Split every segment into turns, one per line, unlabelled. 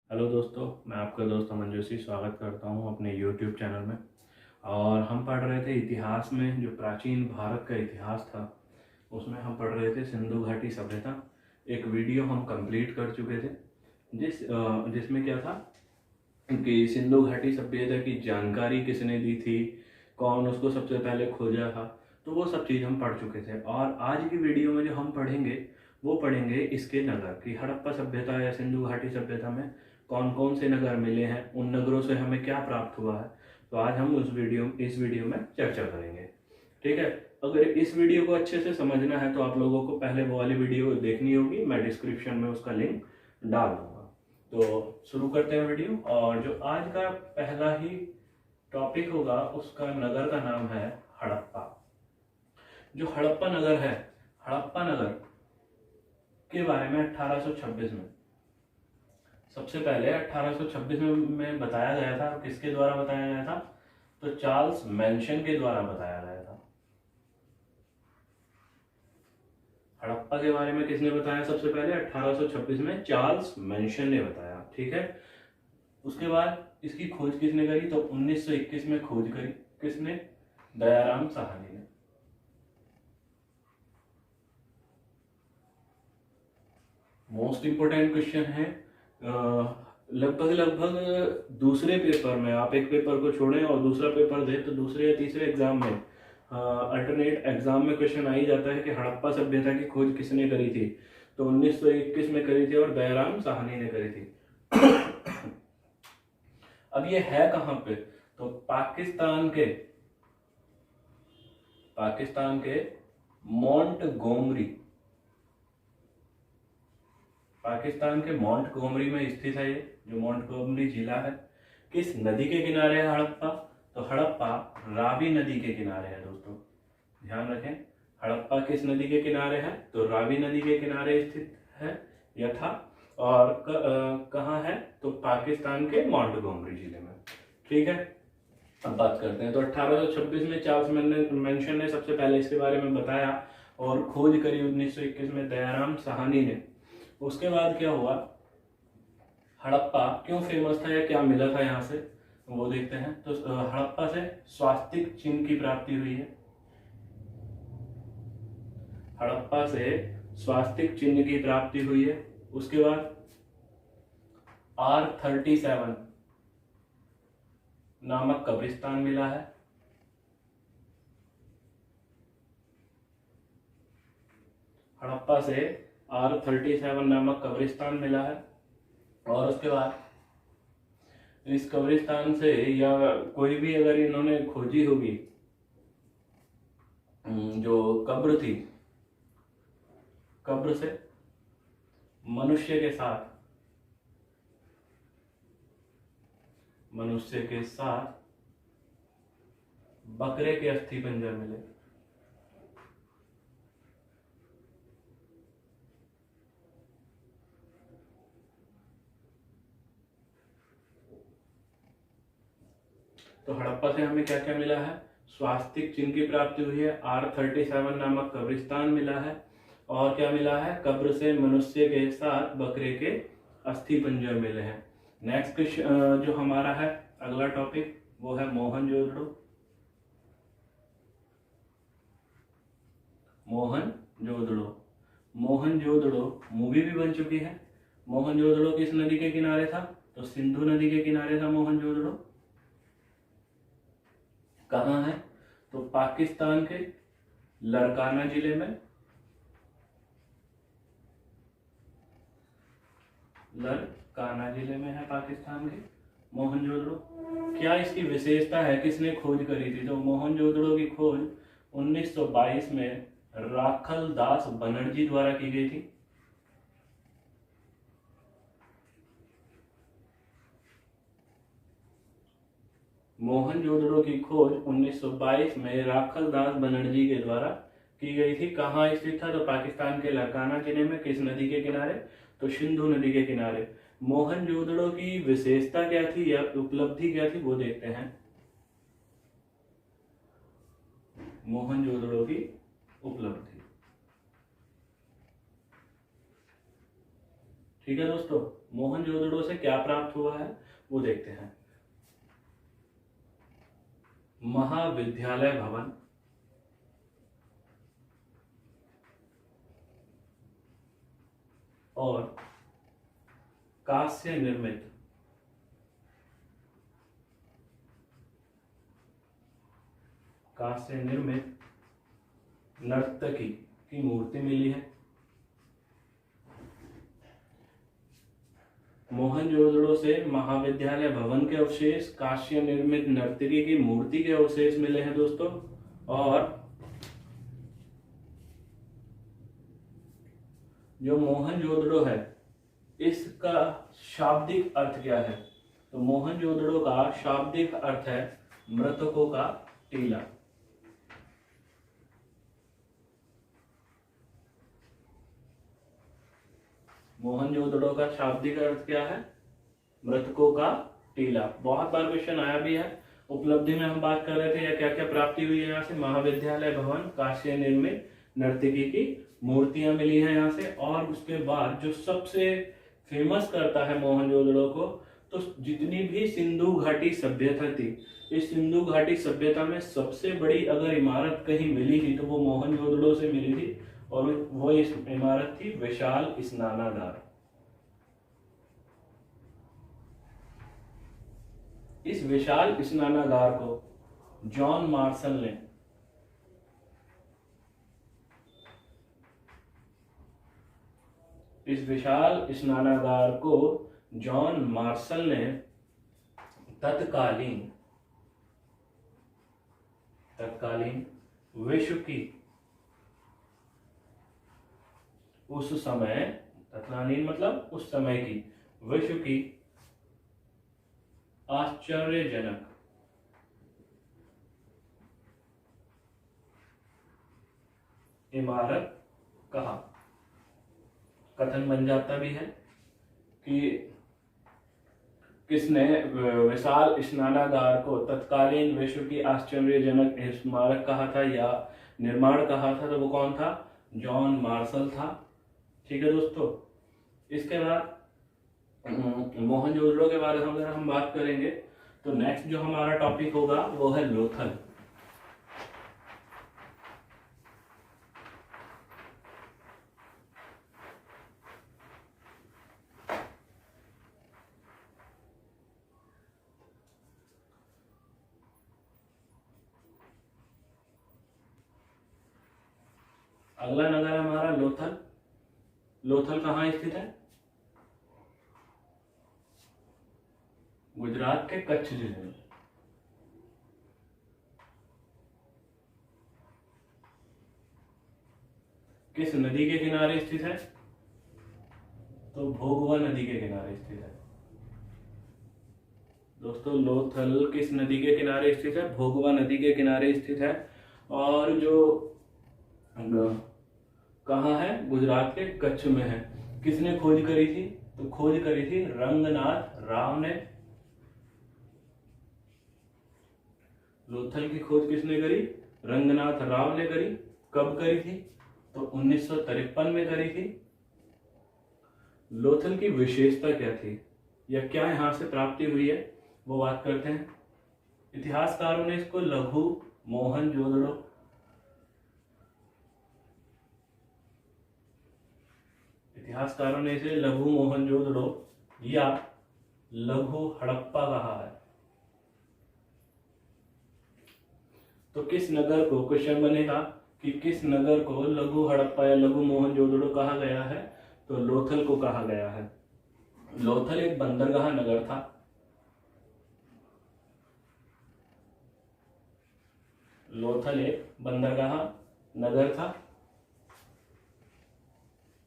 Hello दोस्तों, मैं आपका दोस्त अमन जोशी स्वागत करता हूं अपने यूट्यूब चैनल में। और हम पढ़ रहे थे इतिहास में, जो प्राचीन भारत का इतिहास था उसमें हम पढ़ रहे थे सिंधु घाटी सभ्यता। एक वीडियो हम कंप्लीट कर चुके थे जिसमें क्या था कि सिंधु घाटी सभ्यता की जानकारी किसने दी थी, कौन उसको सबसे पहले खोजा था। तो वो सब चीज़ हम पढ़ चुके थे। और आज की वीडियो में जो हम पढ़ेंगे वो पढ़ेंगे इसके नगर की। हड़प्पा सभ्यता या सिंधु घाटी सभ्यता में कौन कौन से नगर मिले हैं, उन नगरों से हमें क्या प्राप्त हुआ है। तो आज हम इस वीडियो में चर्चा करेंगे। ठीक है। अगर इस वीडियो को अच्छे से समझना है तो आप लोगों को पहले वो वाली वीडियो देखनी होगी, मैं डिस्क्रिप्शन में उसका लिंक डाल दूंगा। तो शुरू करते हैं वीडियो। और जो आज का पहला ही टॉपिक होगा उसका नगर का नाम है हड़प्पा। जो हड़प्पा नगर है, हड़प्पा नगर के बारे में 1826 में, सबसे पहले 1826 में बताया गया था। किसके द्वारा बताया गया था? तो चार्ल्स मेंशन के द्वारा बताया गया था। हड़प्पा के बारे में किसने बताया? सबसे पहले 1826 में चार्ल्स मेंशन ने बताया। ठीक है। उसके बाद इसकी खोज किसने करी? तो 1921 में खोज करी। किसने? दयाराम साहनी ने। मोस्ट इंपोर्टेंट क्वेश्चन है। लगभग लगभग दूसरे पेपर में, आप एक पेपर को छोड़ें और दूसरा पेपर दें तो दूसरे या तीसरे एग्जाम में, अल्टरनेट एग्जाम में क्वेश्चन आ ही जाता है कि हड़प्पा सभ्यता की खोज किसने करी थी। तो 1921 में करी थी और दयाराम साहनी ने करी थी। अब ये है कहां पे? तो पाकिस्तान के मोंटगोमरी, पाकिस्तान के मोंटगोमरी में स्थित है। ये जो मोंटगोमरी जिला है, किस नदी के किनारे है हड़प्पा? तो हड़प्पा रावी नदी के किनारे है दोस्तों, ध्यान रखें। हड़प्पा किस नदी के किनारे है? तो रावी नदी के किनारे स्थित है यथा। और कहाँ है? तो पाकिस्तान के मोंटगोमरी जिले में। ठीक है। अब बात करते हैं। तो 1826 में चार्ल्स मेंशन ने सबसे पहले इसके बारे में बताया और खोज करी 1921 में दयाराम साहनी ने। उसके बाद क्या हुआ? हड़प्पा क्यों फेमस था या क्या मिला था यहाँ से, वो देखते हैं। तो हड़प्पा से स्वास्तिक चिन्ह की प्राप्ति हुई है। हड़प्पा से स्वास्तिक चिन्ह की प्राप्ति हुई है। उसके बाद R37 नामक कब्रिस्तान मिला है। हड़प्पा से R37 नामक कब्रिस्तान मिला है। और उसके बाद इस कब्रिस्तान से, या कोई भी अगर इन्होंने खोजी होगी, जो कब्र थी, कब्र से मनुष्य के साथ बकरे के अस्थि पंजर मिले। तो हड़प्पा से हमें क्या क्या मिला है? स्वास्तिक चिन्ह की प्राप्ति हुई है, R37 नामक कब्रिस्तान मिला है, और क्या मिला है? कब्र से मनुष्य के साथ बकरे के अस्थि पंजर मिले हैं। नेक्स्ट जो हमारा है अगला टॉपिक, वो है मोहनजोदड़ो। मोहनजोदड़ो, मोहनजोदड़ो मूवी भी बन चुकी है। मोहनजोदड़ो किस नदी के किनारे था? तो सिंधु नदी के किनारे था मोहनजोदड़ो। कहाँ है? तो पाकिस्तान के लड़काना जिले में। लड़काना जिले में है पाकिस्तान के मोहनजोदड़ो। क्या इसकी विशेषता है? किसने खोज करी थी? तो मोहनजोदड़ो की खोज 1922 में राखल दास बनर्जी द्वारा की गई थी। मोहनजोदड़ो की खोज 1922 में राखल दास बनर्जी के द्वारा की गई थी। कहाँ स्थित था? तो पाकिस्तान के लड़काना जिले में। किस नदी के किनारे? तो सिंधु नदी के किनारे। मोहनजोदड़ो की विशेषता क्या थी या उपलब्धि क्या थी, वो देखते हैं। मोहनजोदड़ो की उपलब्धि, ठीक है दोस्तों, मोहनजोदड़ो से क्या प्राप्त हुआ है वो देखते हैं। महाविद्यालय भवन, और कांस्य निर्मित नर्तकी की मूर्ति मिली है। मोहनजोदड़ो से महाविद्यालय भवन के अवशेष, कांस्य निर्मित नर्तकी की मूर्ति के अवशेष मिले हैं दोस्तों। और जो मोहनजोदड़ो है इसका शाब्दिक अर्थ क्या है? तो मोहनजोदड़ो का शाब्दिक अर्थ है मृतकों का टीला। मोहनजोदड़ो का शाब्दिक अर्थ क्या है? मृतकों का टीला। बहुत बार क्वेश्चन आया भी है। उपलब्धि में हम बात कर रहे थे या क्या क्या प्राप्ति हुई है यहाँ से? महाविद्यालय भवन, कांस्य निर्मित नर्तकी की मूर्तियां मिली हैं यहाँ से। और उसके बाद जो सबसे फेमस करता है मोहनजोदड़ो को, तो जितनी भी सिंधु घाटी सभ्यता थी, इस सिंधु घाटी सभ्यता में सबसे बड़ी अगर इमारत कहीं मिली थी तो वो मोहनजोदड़ो से मिली थी। और वो इस इमारत थी विशाल स्नानागार। इस विशाल स्नानागार को जॉन मार्शल ने तत्कालीन विश्व की उस समय, तत्कालीन मतलब उस समय की, विश्व की आश्चर्यजनक इमारत कहा। कथन बन जाता भी है कि किसने विशाल स्नानागार को तत्कालीन विश्व की आश्चर्यजनक स्मारक कहा था या निर्माण कहा था, तो वो कौन था? जॉन मार्शल था। ठीक है दोस्तों, इसके बाद मोहनजोदड़ो के बारे में अगर हम बात करेंगे तो नेक्स्ट जो हमारा टॉपिक होगा वो है लोथल। अगला नगर हमारा लोथल। लोथल कहाँ स्थित है? गुजरात के कच्छ जिले में। किस नदी के किनारे स्थित है? तो भोगवा नदी के किनारे स्थित है। दोस्तों लोथल किस नदी के किनारे स्थित है? भोगवा नदी के किनारे स्थित है। और जो कहाँ है? गुजरात के कच्छ में है। किसने खोज करी थी? तो खोज करी थी रंगनाथ राव ने। लोथल की खोज किसने करी? रंगनाथ राव ने करी। कब करी थी? तो 1953 में करी थी। लोथल की विशेषता क्या थी या क्या यहां से प्राप्ति हुई है वो बात करते हैं। इतिहासकारों ने इसको लघु मोहनजोदड़ो, इतिहासकारों ने इसे लघु मोहनजोदड़ो या लघु हड़प्पा कहा है। तो किस नगर को, क्वेश्चन बनेगा कि किस नगर को लघु हड़प्पा या लघु मोहनजोदड़ो कहा गया है? तो लोथल को कहा गया है। लोथल एक बंदरगाह नगर था। लोथल एक बंदरगाह नगर था।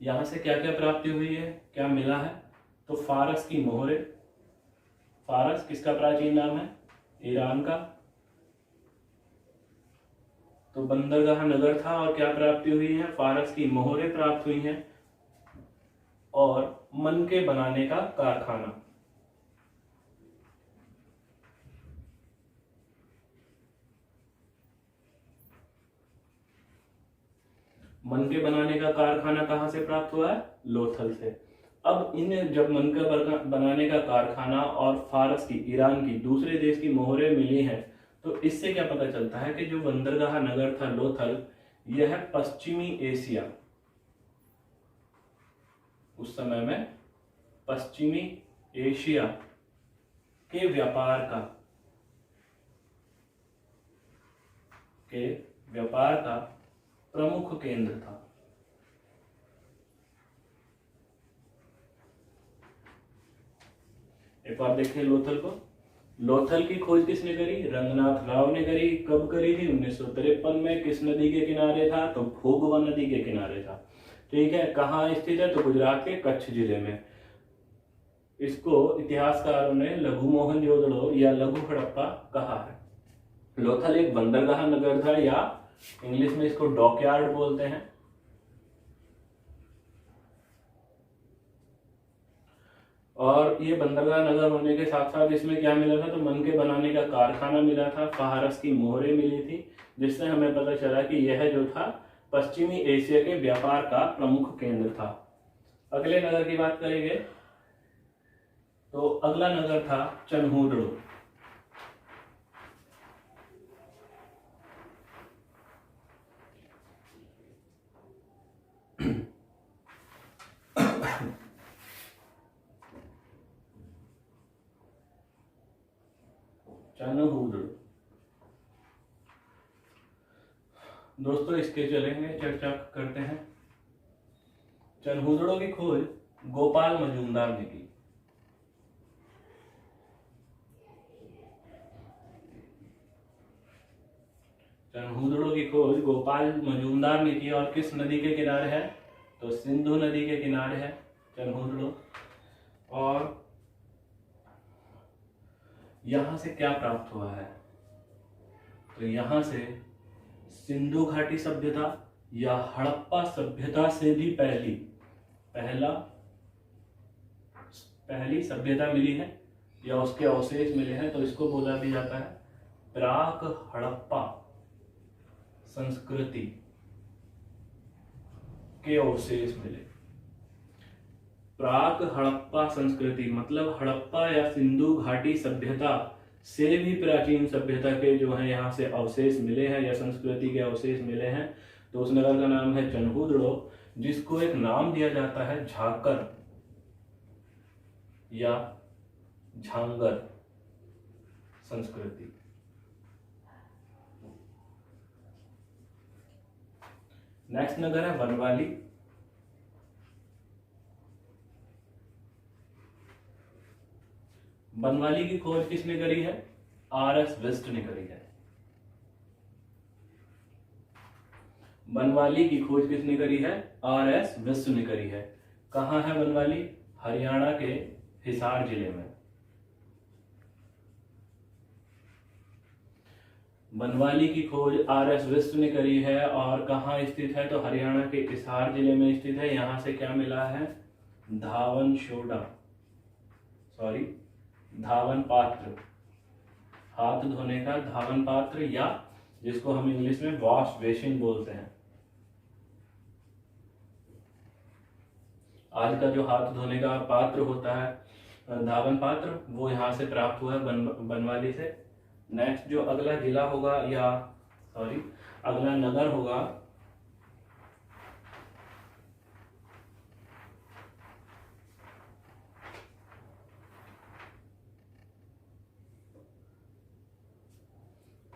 यहां से क्या क्या प्राप्ति हुई है, क्या मिला है? तो फारस की मोहरें। फारस किसका प्राचीन नाम है? ईरान का। तो बंदरगाह नगर था और क्या प्राप्ति हुई है? फारस की मोहरें प्राप्त हुई हैं और मनके बनाने का कारखाना। मनके बनाने का कारखाना कहां से प्राप्त हुआ है? लोथल से। अब इन जब मनका बनाने का कारखाना और फारस की, ईरान की, दूसरे देश की मोहरें मिली हैं, तो इससे क्या पता चलता है कि जो बंदरगाह नगर था लोथल, यह पश्चिमी एशिया, उस समय में पश्चिमी एशिया के व्यापार का प्रमुख केंद्र था। एक बार देखिए लोथल को। लोथल की खोज किसने करी? रंगनाथ राव ने करी। कब करी थी? 1953 में। किस नदी के किनारे था? तो भोगवा नदी के किनारे था। ठीक है। कहाँ स्थित है? तो गुजरात के कच्छ जिले में। इसको इतिहासकारों ने लघु मोहनजोदड़ो या लघु हड़प्पा कहा है। लोथल एक बंदरगाह नगर था, या इंग्लिश में इसको डॉकयार्ड बोलते हैं। और ये बंदरगाह नगर होने के साथ साथ इसमें क्या मिला था? तो मन के बनाने का कारखाना मिला था, फारस की मोहरें मिली थी, जिससे हमें पता चला कि यह जो था पश्चिमी एशिया के व्यापार का प्रमुख केंद्र था। अगले नगर की बात करेंगे तो अगला नगर था चनहुदड़ो। चनहुदड़ो दोस्तों, इसके चलेंगे, चर्चा करते हैं। चनहुदड़ो की खोज गोपाल मजूमदार ने की। चनहुदड़ो की खोज गोपाल मजूमदार ने की, और किस नदी के किनारे है? तो सिंधु नदी के किनारे है चनहुदड़ो। और यहां से क्या प्राप्त हुआ है? तो यहां से सिंधु घाटी सभ्यता या हड़प्पा सभ्यता से भी पहली सभ्यता मिली है, या उसके अवशेष मिले हैं। तो इसको बोला भी जाता है प्राक हड़प्पा संस्कृति के अवशेष मिले। प्राक हड़प्पा संस्कृति मतलब हड़प्पा या सिंधु घाटी सभ्यता से भी प्राचीन सभ्यता के जो है यहाँ से अवशेष मिले हैं, या संस्कृति के अवशेष मिले हैं। तो उस नगर का नाम है चनहुदड़ो, जिसको एक नाम दिया जाता है झाकर या झांगर संस्कृति। नेक्स्ट नगर है बनवाली। बनवाली की खोज किसने करी है? आर.एस. विस्ट ने करी है। बनवाली की खोज किसने करी है? आर.एस. विस्ट ने करी है। कहाँ है बनवाली? हरियाणा के हिसार जिले में। बनवाली की खोज आर.एस. विस्ट ने करी है, और कहाँ स्थित है? तो हरियाणा के हिसार जिले में स्थित है। यहां से क्या मिला है? धावन पात्र, हाथ धोने का धावन पात्र, या जिसको हम इंग्लिश में वॉश बेसिन बोलते हैं। आज का जो हाथ धोने का पात्र होता है धावन पात्र, वो यहाँ से प्राप्त हुआ है बनवाली से। नेक्स्ट जो अगला जिला होगा, अगला नगर होगा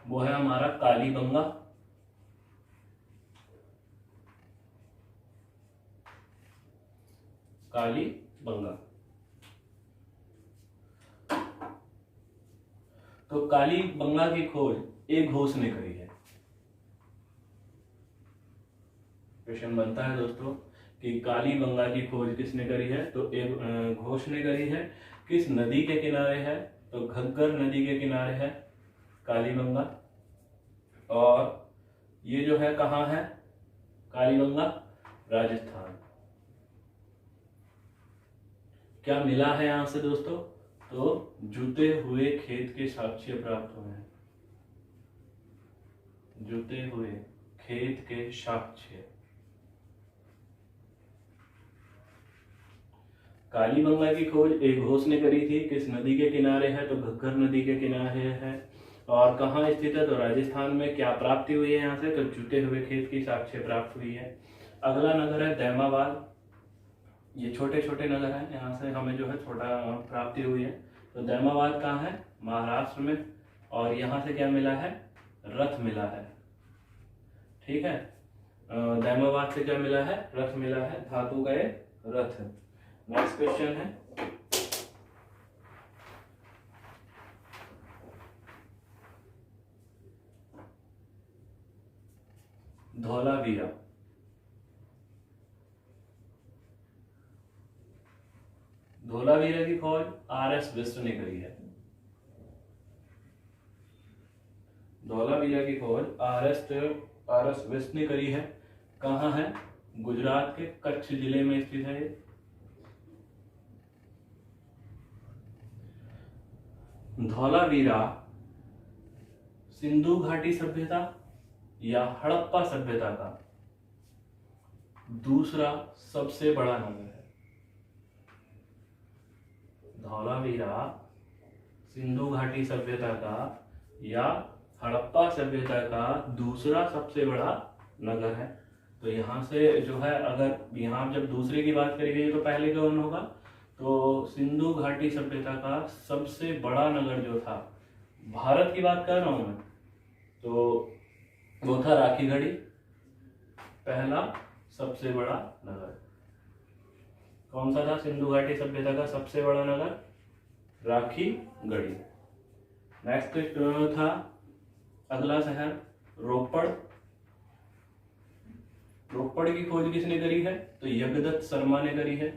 वो है हमारा कालीबंगा। कालीबंगा। तो कालीबंगा की खोज एक घोष ने करी है। क्वेश्चन बनता है दोस्तों कि कालीबंगा की खोज किसने करी है? तो एक घोष ने करी है। किस नदी के किनारे है? तो घग्गर नदी के किनारे है कालीबंगा। और ये जो है कहाँ है कालीबंगा? राजस्थान। क्या मिला है यहां से दोस्तों? तो जुते हुए खेत के साक्ष्य प्राप्त हुए हैं। जुते हुए खेत के साक्ष्य। कालीबंगा की खोज एक घोष ने करी थी। किस नदी के किनारे है? तो घग्गर नदी के किनारे है। और कहाँ स्थित है? तो राजस्थान में। क्या प्राप्ति हुई है यहाँ से? तो जुटे हुए खेत की साक्ष्य प्राप्त हुई है। अगला नगर है दैमाबाद। ये छोटे छोटे नगर हैं, यहाँ से हमें जो है छोटा प्राप्ति हुई है। तो दैमाबाद कहाँ है? महाराष्ट्र में। और यहाँ से क्या मिला है? रथ मिला है। ठीक है, दैमाबाद से क्या मिला है? रथ मिला है, धातु का एक रथ। नेक्स्ट क्वेश्चन है, धौलावीरा। धौलावीरा की खोज आर.एस. विष्ट ने करी है। धौलावीरा की खोज आर.एस. विष्ट ने करी है। कहाँ है? गुजरात के कच्छ जिले में स्थित है। धौलावीरा सिंधु घाटी सभ्यता या हड़प्पा सभ्यता का दूसरा सबसे बड़ा नगर है। धौलावीरा सिंधु घाटी सभ्यता का या हड़प्पा सभ्यता का दूसरा सबसे बड़ा नगर है। तो यहाँ से जो है, अगर यहाँ जब दूसरे की बात करी गई तो पहले कौन होगा? तो सिंधु घाटी सभ्यता का सबसे बड़ा नगर जो था, भारत की बात कर रहा हूं मैं, तो वो था राखीगढ़ी, पहला सबसे बड़ा नगर। कौन सा था सिंधु घाटी सभ्यता का सबसे बड़ा नगर? राखीगढ़ी। नेक्स्ट था अगला शहर रोपड़। रोपड़ की खोज किसने करी है? तो यज्ञदत्त शर्मा ने करी है।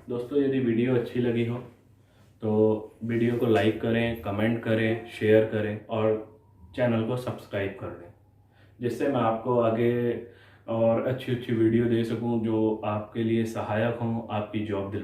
दोस्तों, यदि वीडियो अच्छी लगी हो तो वीडियो को लाइक करें, कमेंट करें, शेयर करें और चैनल को सब्सक्राइब कर लें, जिससे मैं आपको आगे और अच्छी अच्छी वीडियो दे सकूं जो आपके लिए सहायक हों आपकी जॉब दिलवाने में।